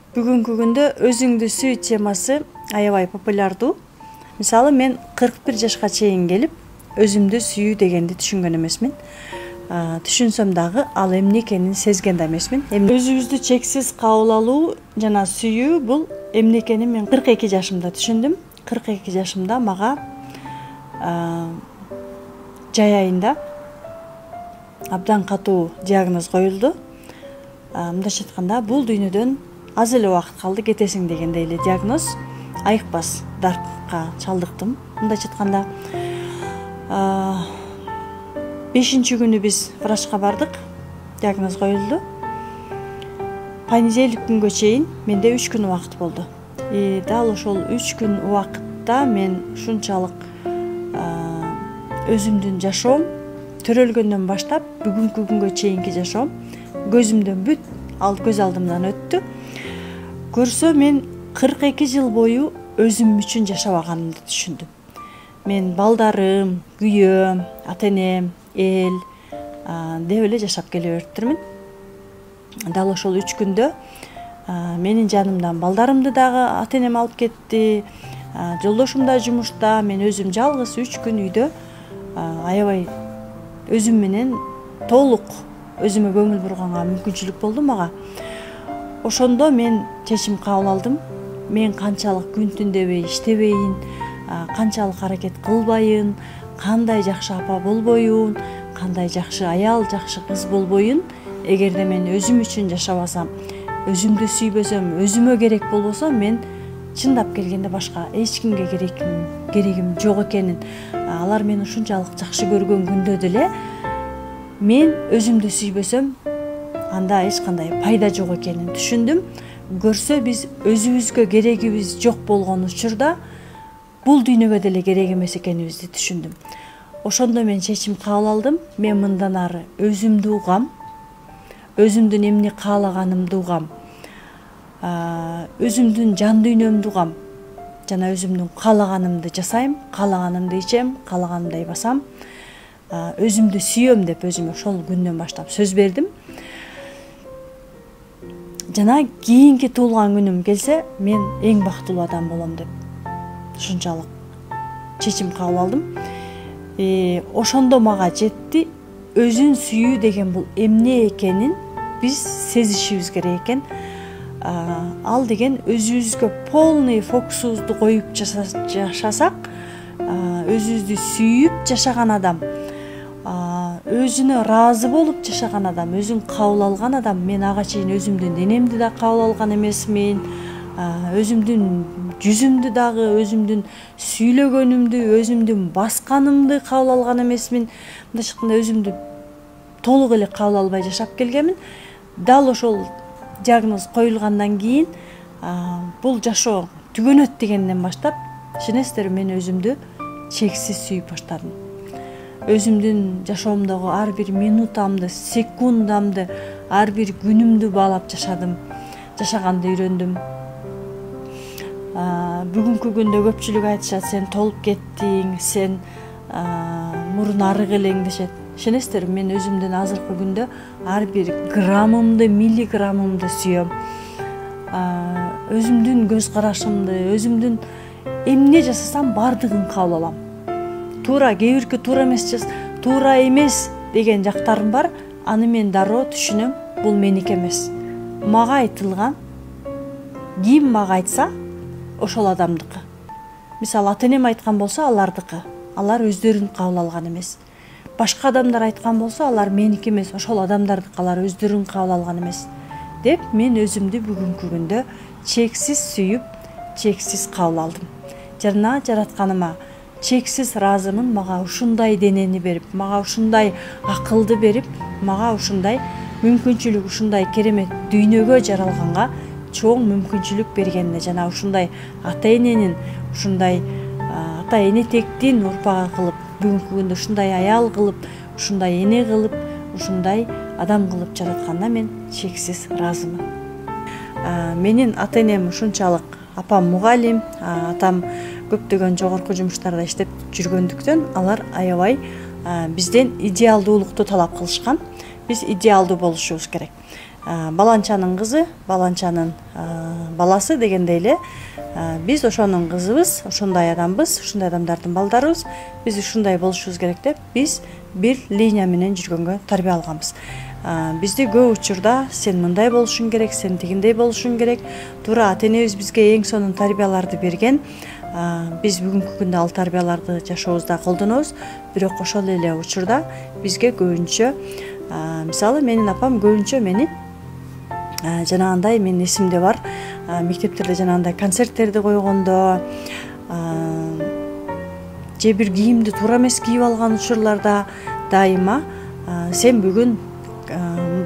Бүгүнкү күндө өзүңдү сүй темасы аябай популярдуу. Мисалы мен 41 жашка чейин келип, өзүмдү сүйүү дегенди түшүнгөн эмесмин. Түшүнсөм дагы ал эмне экенин сезген да эмесмин. Өзүбүздү чексиз кабыл алуу жана сүйүү бул эмне экенин мен 42 жашымда түшүндүм. 42 жашымда мага жай айында абдан катуу диагноз коюлду. Мындайча айтканда, бул дүйнөдөн аз эле убакыт калды, кетесиң дегендей эле диагноз. Айыкпас дартка чалдыктым. Мындайча айтканда, 5-нчи күнү биз врачка бардык, диагноз коюлду. Понедельник күнгө чейин менде 3 күн убакыт болду. Дал ошол 3 күн убакытта мен ушунчалык өзүмдүн жашоом төрөлгөндөн баштап бүгүнкү күнгө чейинки жашоом көзүмдөн бүт көз алдымдан өттү. Көрсө мен 42 жыл бою өзүм үчүн жашабаганымды түшүндүм. Мен балдарым, күйөөм, ата-энем, эл деп эле жашап келе бериптирмин. Дал ошол 3 күндө менин жанымдан балдарымды дагы ата-энем алып кетти. Жолдошум да жумушта, мен өзүм жалгыз 3 күн үйдө аябай өзүм менен толук өзүмө көңүл бурганга мүмкүнчүлүк болду мага. Ошондо мен чечим кабыл алдым. Мен канчалык күн түн дебей иштебейин, канчалык аракет кылбайын, кандай жакшы апа болбоюн, кандай жакшы аял, жакшы кыз болбоюн. Эгерде мен өзүм үчүн жашабасам, өзүмдү сүйбөсөм, өзүмө керек болбосом, мен чындап келгенде башка эч кимге керегим жок экенин, алар мени ушунчалык жакшы көргөн күндө деле мен өзүмдү сүйбөсөм, анда эч кандай пайда жок экенин түшүндүм. Көрсө биз өзүбүзгө керегибиз жок болгон учурда бул дүйнөгө деле керек эмес экенибизди түшүндүм. Ошондо мен чечим кабыл алдым. Мен мындан ары өзүмдү угам, өзүмдүн эмне каалаганымды угам, өзүмдүн жан дүйнөмдү угам жана өзүмдүн каалаганымды жасайм, каалаганымды ичем, каалаганымдай басам, өзүмдү сүйөм деп өзүмө ошол күндөн баштап сөз бердим. Жана кийинки туулган күнүм келсе, мен эң бактылуу адам болом деп ушунчалык чечим кабыл алдым. Ошондо мага жетти, өзүн сүйүү деген бул эмне экенин биз сезишибиз керек экен. Ал деген өзүбүзгө полный фокусубузду коюп жашасак, өзүбүздү сүйүп жашаган адам, өзүнө ыраазы болуп жашаган адам, өзүн кабыл алган адам. Мен ага чейин өзүмдүн денемди да кабыл алган эмесмин, өзүмдүн жүзүмдү дагы, өзүмдүн сүйлөгөнүмдү, өзүмдүн басканымды кабыл алган эмесмин. Мындайча айтканда, өзүмдү толук эле кабыл албай жашап келгенмин. Дал ошол диагноз коюлгандан кийин бул жашоо түгөнөт дегенден баштап, ишенесиздерби, мен өзүмдү чексиз сүйүп баштадым. Өзүмдүн жашоомдогу ар бир минутамды, секундамды, ар бир күнүмдү баалап жашадым, жашаганды үйрөндүм. Бүгүнкү күндө көпчүлүк айтышат, сен толуп кеттиң, сен мурун арык элең дешет. Ишенесиздерби, мен өзүмдүн азыркы күндө ар бир граммымды, миллиграммымды сүйөм. Өзүмдүн көз карашымды, өзүмдүн эмне жасасам бардыгын кабыл алам. Кээ бирки туура эмес деген жактарым бар. Аны мен дароо түшүнөм, бул меники эмес. Мага айтылган, ким мага айтса, ошол адамдыкы. Мисалы, ата-энем айткан болсо, алардыкы. Алар өздөрүн кабыл алган эмес. Башка адамдар айткан болсо, алар меники эмес, ошол адамдардыкы, алар өздөрүн кабыл алган эмес деп мен өзүмдү бүгүнкү күндө чексиз сүйүп, чексиз кабыл алдым. Жана жаратканыма чексиз ыраазымын. Мага ушундай денени берип, мага ушундай акылды берип, мага ушундай мүмкүнчүлүк, ушундай керемет дүйнөгө жаралганга чоң мүмкүнчүлүк бергенине, жана ушундай ата-эненин, ушундай ата-энетектин урпагы кылып, бүгүнкү күндө ушундай аял кылып, ушундай эне кылып, ушундай адам кылып жаратканына мен чексиз ыраазымын. Менин ата-энем ушунчалык, апам мугалим, атам көптөгөн жогорку жумуштарда иштеп жүргөндүктөн, алар аябай бизден идеалдуулукту талап кылышкан. Биз идеалдуу болушубуз керек. баланчанын кызы, баланчанын баласы дегендей эле биз ошонун кызыбыз, ошондой адамбыз, ушундай адамдардын балдарыбыз, биз ушундай болушубуз керек деп биз бир линия менен жүргөнгө тарбия алганбыз. Бизде көп учурда сен мындай болушуң керек, сен тигиндей болушуң керек, туура ата-энебиз бизге эң сонун тарбияларды берген. Биз бүгүнкү күндө ал тарбияларды жашообузда колдонобуз, бирок ошол эле учурда бизге көбүнчө мисалы менин апам көбүнчө мени жанагындай менин эсимде бар, мектептерде жанагындай концерттерди койгондо же бир кийимди туура эмес кийип алган учурларда дайыма сен бүгүн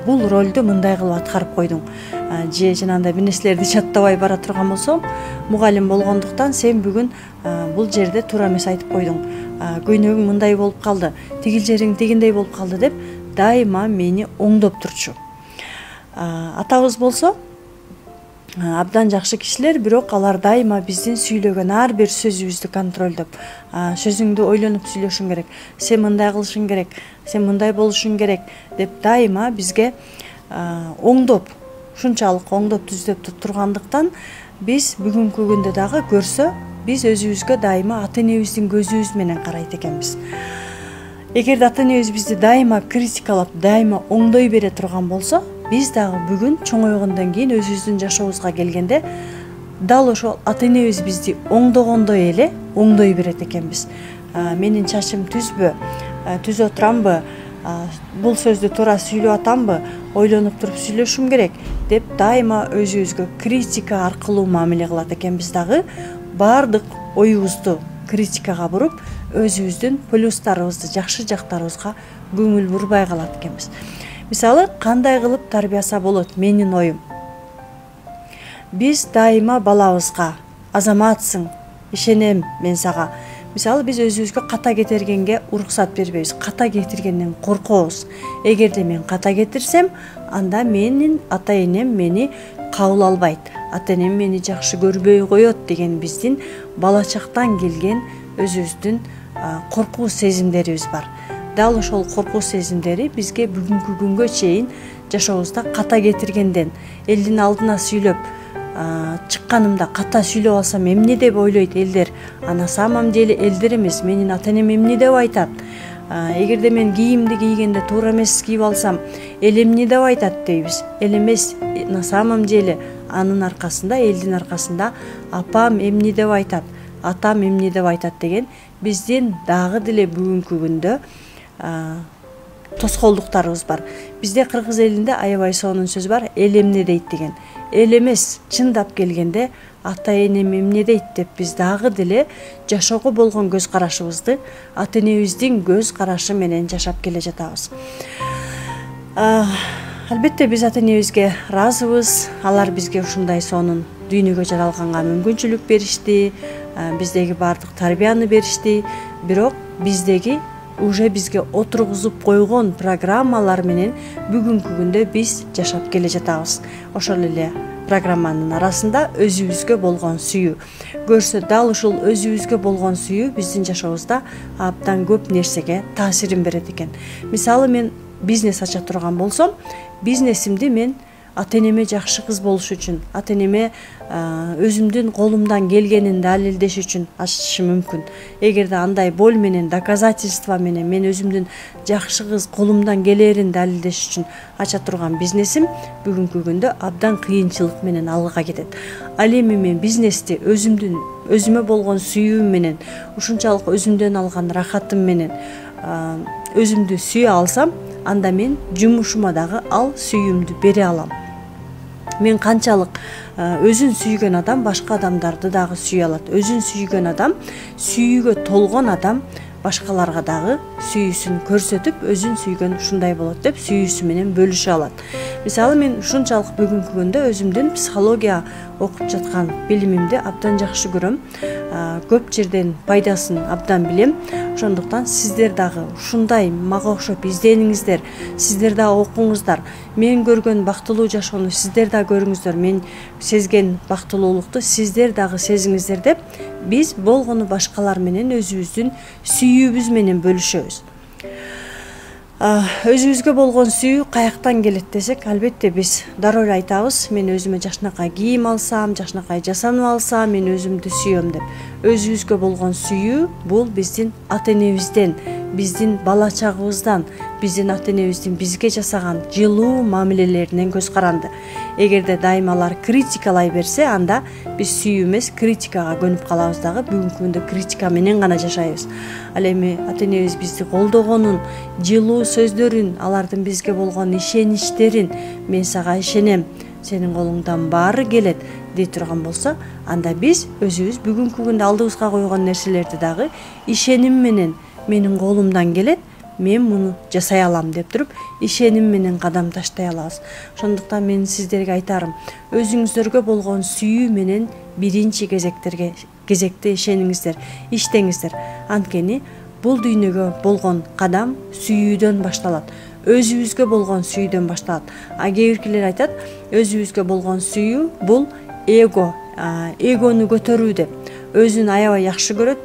бул ролду мындай кылып аткарып койдуң, же жанагындай бир нерселерди жаттабай бара турган болсом, мугалим болгондуктан сен бүгүн бул жерде туура эмес айтып койдуң, көйнөгүң мындай болуп калды, тигил жериң тигиндей болуп калды деп дайыма мени оңдоп турчу. Атабыз болсо абдан жакшы кишилер, бирок алар дайыма биздин сүйлөгөн ар бир сөзүбүздү контролдоп, сөзүңдү ойлонуп сүйлөшүң керек, сен мындай кылышың керек, сен мындай болушуң керек деп дайыма бизге оңдоп, ушунчалык оңдоп түздөп тургандыктан биз бүгүнкү күндө дагы көрсө, биз өзүбүзгө дайыма ата-энебиздин көзүбүз менен карайт экенбиз. Эгерде ата-энебиз бизди дайыма критикалап, дайыма оңдой бере турган болсо, биз дагы бүгүн чоңойгондон кийин өзүбүздүн жашообузга келгенде дал ошол ата-энебиз бизди оңдогондой эле оңдой берет экенбиз. Менин чачым түзбү, түзө турамбы, бул сөздү туура сүйлөп атамбы, ойлонуп туруп сүйлөшүм керек деп дайыма өзүбүзгө критика аркылуу мамиле кылат экенбиз дагы, баардык оюбузду критикага буруп, өзүбүздүн плюстарыбызды, жакшы жактарыбызга көңүл бурбай калат экенбиз. Мисалы, кандай кылып тарбияса болот, менин оюм. Биз дайыма балабызга азаматсың, ишенем мен сага. Мисалы, биз өзүбүзгө ката кетиргенге уруксат бербейбиз, ката кетиргенден коркобуз. Эгерде мен ката кетирсем, анда менин ата-энем мени кабыл албайт, ата-энем мени жакшы көрбөй коет деген биздин бала чактан келген өзүбүздүн коркуу сезимдерибиз бар. Дал ошол коркуу сезимдери бизге бүгүнкү күнгө чейин жашообузда ката кетиргенден, элдин алдына сүйлөп чыкканымда ката сүйлөп алсам эмне деп ойлойт элдер, а на самом деле элдер эмес, менин ата-энем эмне деп айтат. Эгерде мен кийимди кийгенде туура эмес кийип алсам, эл эмне деп айтат дейбиз. Эл эмес, на самом деле анын аркасында, элдин аркасында апам эмне деп айтат, атам эмне деп айтат деген биздин дагы деле бүгүнкү күндө тоскоолдуктарыбыз бар. Бизде кыргыз элинде аябай сонун сөз бар, эл эмне дейт деген. Эл эмес, чындап келгенде ата-энем эмне дейт деп биз дагы деле жашоого болгон көз карашыбызды ата-энебиздин көз карашы менен жашап келе жатабыз. Албетте биз ата-энебизге ыраазыбыз. Алар бизге ушундай сонун дүйнөгө жаралганга мүмкүнчүлүк беришти, биздеги баардык тарбияны беришти, бирок биздеги уже бизге отургузуп койгон программалар менен бүгүнкү күндө биз жашап келе жатабыз. Ошол эле программанын арасында өзүбүзгө болгон сүйүү. Көрсө дал ушул өзүбүзгө болгон сүйүү биздин жашообузда абдан көп нерсеге таасирин берет экен. Мисалы, мен бизнес ача турган болсом, бизнесимди мен ата-энеме жакшы кыз болуш үчүн, ата-энеме өзүмдүн колумдан келгенин далилдеш үчүн ачышым мүмкүн. Эгерде андай боль менен, доказательство менен мен өзүмдүн жакшы кыз колумдан келерин далилдеш үчүн ача турган бизнесим бүгүнкү күндө абдан кыйынчылык менен алга кетет. Ал эми мен бизнести өзүмө болгон сүйүүм менен, ушунчалык өзүмдөн алган рахатым менен өзүмдү сүйө алсам, анда мен жумушума дагы ал сүйүүмдү бере алам. Мен канчалык өзүн сүйгөн адам башка адамдарды дагы сүйө алат. Өзүн сүйгөн адам, сүйүүгө толгон адам башкаларга дагы сүйүүсүн көрсөтүп, өзүн сүйгөн ушундай болот деп сүйүүсү менен бөлүшө алат. Мисалы, мен ушунчалык бүгүнкү күндө өзүмдүн психология окуп жаткан билимимди абдан жакшы көрөм. Көп жерден пайдасын абдан билем. Ошондуктан сиздер дагы ушундай мага окшоп издениңиздер, сиздер дагы окуңуздар. Мен көргөн бактылуу жашоону сиздер дагы көрүңүздөр. Мен сезген бактылуулукту сиздер дагы сезиңиздер деп биз болгону башкалар менен өзүбүздүн сүйүүбүз менен бөлүшөбүз. Өзүбүзгө болгон сүйүү каяктан келет десек, албетте биз дароо эле айтабыз, мен өзүмө жакшынакай кийим алсам, жакшынакай жасанып алсам, мен өзүмдү сүйөм деп. Өзүбүзгө болгон сүйүү бул биздин ата энебизден, биздин бала чагыбыздан, биздин ата энебиздин бизге жасаган жылуу мамилелеринен көз каранды. Эгерде дайыма алар критикалай берсе, анда биз сүйүү эмес, критикага көнүп калабыз дагы. Бүгүнкү күндө критика менен гана жашайбыз. Ал эми ата энебиз бизди колдогонун, жылуу сөздөрүн, алардын бизге болгон ишеничтерин, мен сага ишенем, сенин колуңдан баары келет дей турган болсо, анда биз өзүбүз бүгүнкү күндө алдыбызга койгон нерселерди дагы ишеним менен, менин колумдан келет, мен муну жасай алам деп туруп, ишеним менен кадам таштай алабыз. Ошондуктан мен сиздерге айтарым, өзүңүздөргө болгон сүйүү менен биринчи кезекте ишениңиздер, иштеңиздер. Анткени бул дүйнөгө болгон кадам сүйүүдөн башталат. Өзүбүзгө болгон сүйүүдөн башталат. Кээ биркилер айтат, өзүбүзгө болгон сүйүү бул эгону көтөрүү деп. Өзүн аябай жакшы көрөт,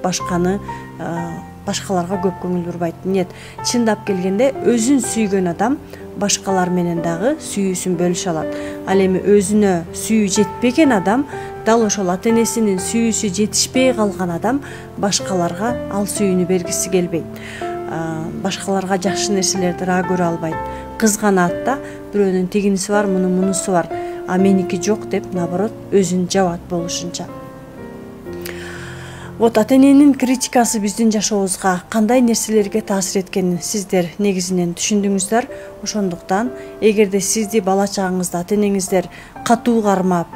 башкаларга көп көңүл бурбайт. Нет, чындап келгенде өзүн сүйгөн адам башкалар менен дагы сүйүүсүн бөлүшө алат. Ал эми өзүнө сүйүү жетпеген адам, дал ошол ата энесинин сүйүүсү жетишпей калган адам башкаларга ал сүйүүнү бергиси келбейт. Башкаларга жакшы нерселерди көрө албайт. Кызганат да, бирөөнүн тигиниси бар, мунусу бар, а меники жок деп, наоборот, өзүн жабат болушунча. Ата эненин критикасы биздин жашообузга кандай нерселерге таасир эткенин сиздер негизинен түшүндүңүздөр. Ошондуктан, эгерде сизди бала чагыңызда ата энеңиздер катуу кармап,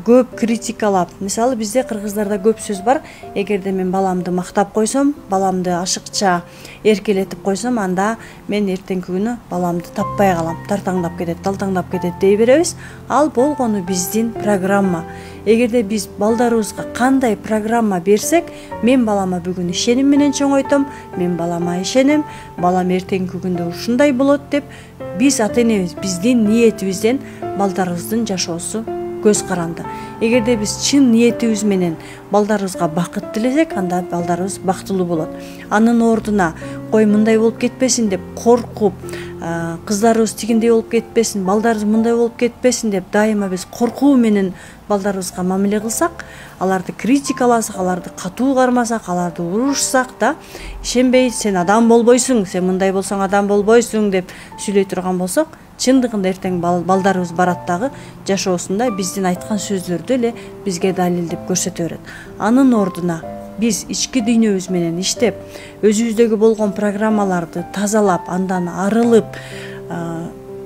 көп критикалап, мисалы бизде кыргыздарда көп сөз бар, эгерде мен баламды мактап койсом, баламды ашыкча эркелетип койсом, анда мен эртеңки күнү баламды таппай калам, тартаңдап кетет, талтаңдап кетет дей беребиз. Ал болгону биздин программа. Эгерде биз балдарыбызга кандай программа берсек, мен балама бүгүн ишеним менен чоңойтом, мен балама ишенем, балам эртеңки күндө ушундай болот деп, биз ата энебиз биздин ниетибизден балдарыбыздын жашоосу көз каранды. Эгерде биз чын ниетибиз менен балдарыбызга бакыт тилесек, анда балдарыбыз бактылуу болот. Анын ордуна кой мындай болуп кетпесин деп коркуп, кыздарыбыз тигиндей болуп кетпесин, балдарыбыз мындай болуп кетпесин деп дайыма биз коркуу менен балдарыбызга мамиле кылсак, аларды критикаласак, аларды катуу кармасак, аларды урушсак да, ишенбей сен адам болбойсуң, сен мындай болсоң адам болбойсуң деп сүйлөй турган болсок, чындыгында эртең балдарыбыз барат дагы жашоосунда биздин айткан сөздөрдү эле бизге далилдеп көрсөтө берет. Анын ордуна биз ички дүйнөбүз менен иштеп, өзүбүздөгү болгон программаларды тазалап, андан арылып,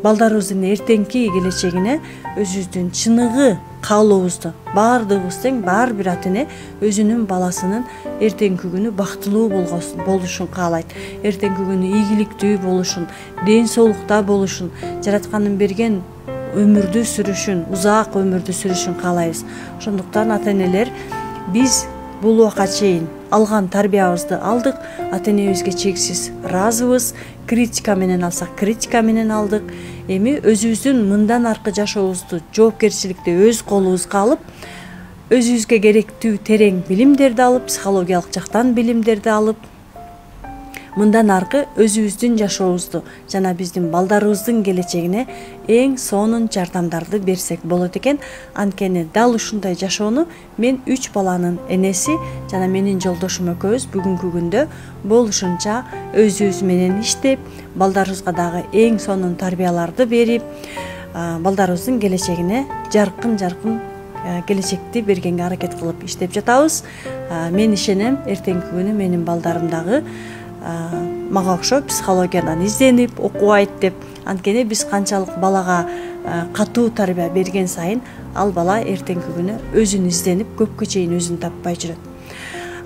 балдарыбыздын эртеңки келечегине өзүбүздүн чыныгы каалообузду, баардыгыбыз тең, баар бир ата эне өзүнүн баласынын эртеңки күнү бактылуу болушун каалайт. Эртеңки күнү ийгиликтүү болушун, ден соолукта болушун, жараткандын берген өмүрдү сүрүшүн, узак өмүрдү сүрүшүн каалайбыз. Ошондуктан ата энелер, биз бул убакка чейин алган тарбиябызды алдык, ата энебизге чексиз ыраазыбыз, критика менен алсак, критика менен алдык. Эми өзүбүздүн мындан аркы жашообузду жоопкерчиликти өз колубузга алып, өзүбүзгө керектүү терең билимдерди алып, психологиялык жактан билимдерди алып, мындан аркы өзүбүздүн жашообузду жана биздин балдарыбыздын келечегине эң сонун жардамдарды берсек болот экен. Анткени дал ушундай жашоону мен 3 баланын энеси жана менин жолдошум экөөбүз бүгүнкү күндө болушунча өзүбүз менен иштеп, балдарыбызга дагы эң сонун тарбияларды берип, балдарыбыздын келечегине жаркын келечекти бергенге аракет кылып иштеп жатабыз. Мен ишенем, эртеңки күнү менин балдарым дагы мага окшоп психологиядан изденип окубайт деп. Анткени биз канчалык балага катуу тарбия берген сайын, ал бала эртеңки күнү өзүн изденип, көпкө чейин өзүн таппай жүрөт.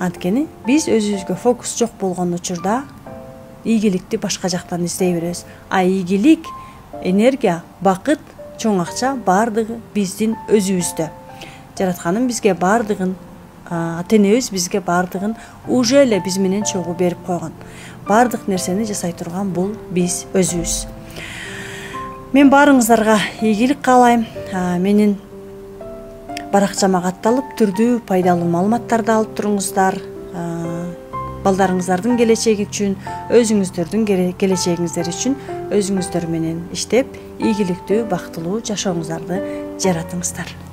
Анткени биз өзүбүзгө фокус жок болгон учурда ийгиликти башка жактан издей беребиз. А ийгилик, энергия, бакыт, чоң акча баардыгы биздин өзүбүздө. Жаратканым бизге баардыгын, ата энебиз бизге баардыгын уже эле биз менен чогуу берип койгон. Баардык нерсени жасай турган бул биз өзүбүз. Мен баарыңыздарга ийгилик каалайм. Менин баракчама катталып, түрдүү пайдалуу маалыматтарды алып туруңуздар. балдарыңыздардын келечеги үчүн, өзүңүздөрдүн келечегиңиздер үчүн өзүңүздөр менен иштеп, ийгиликтүү, бактылуу жашооңуздарды жаратыңыздар.